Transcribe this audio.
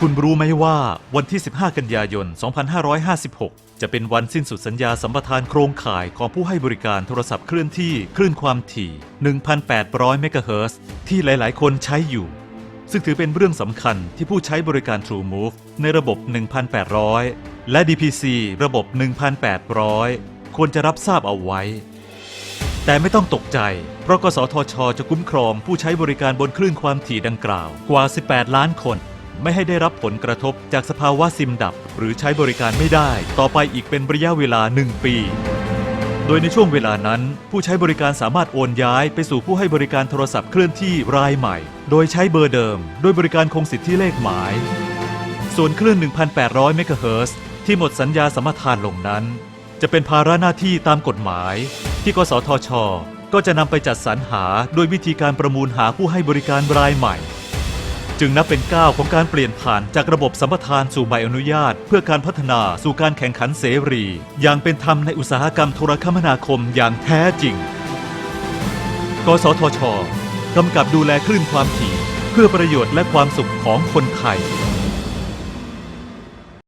คุณรู้ไหมว่าวันที่ 15 กันยายน 2556 จะเป็นวันสิ้นสุดสัญญาสัมปทานโครงข่ายของผู้ให้บริการโทรศัพท์เคลื่อนที่คลื่นความถี่ 1,800 เมกะเฮิรตซ์ที่หลายๆ คนใช้อยู่ ซึ่งถือเป็นเรื่องสำคัญที่ผู้ใช้บริการ TrueMove ในระบบ 1,800 และ DPC ระบบ 1,800 ควรจะรับทราบเอาไว้ แต่ไม่ต้องตกใจ เพราะกสทช.จะคุ้มครองผู้ใช้บริการบนคลื่นความถี่ดังกล่าวกว่า 18 ล้านคนไม่ให้ได้รับผลกระทบจากสภาวะซิมดับหรือใช้บริการไม่ได้ต่อไปอีกเป็นระยะเวลา 1 ปี โดยในช่วงเวลานั้นผู้ใช้บริการสามารถโอนย้ายไปสู่ผู้ให้บริการโทรศัพท์เคลื่อนที่รายใหม่โดยใช้เบอร์เดิมโดยบริการคงสิทธิเลขหมายส่วนคลื่น 1,800 เมกะเฮิรตซ์ที่หมดสัญญาสัมปทานลงนั้นจะเป็นภาระหน้าที่ตามกฎหมายที่กสทช.ก็จะนำไปจัดสรรหาโดยวิธีการประมูลหาผู้ให้บริการรายใหม่จึงนับเป็นก้าวของการเปลี่ยนผ่านจากระบบสัมปทานสู่ใบอนุญาตเพื่อการพัฒนาสู่การแข่งขันเสรีอย่างเป็นธรรมในอุตสาหกรรมโทรคมนาคมอย่างแท้จริงกสทช.กำกับดูแลคลื่นความถี่เพื่อประโยชน์และความสุขของคนไทย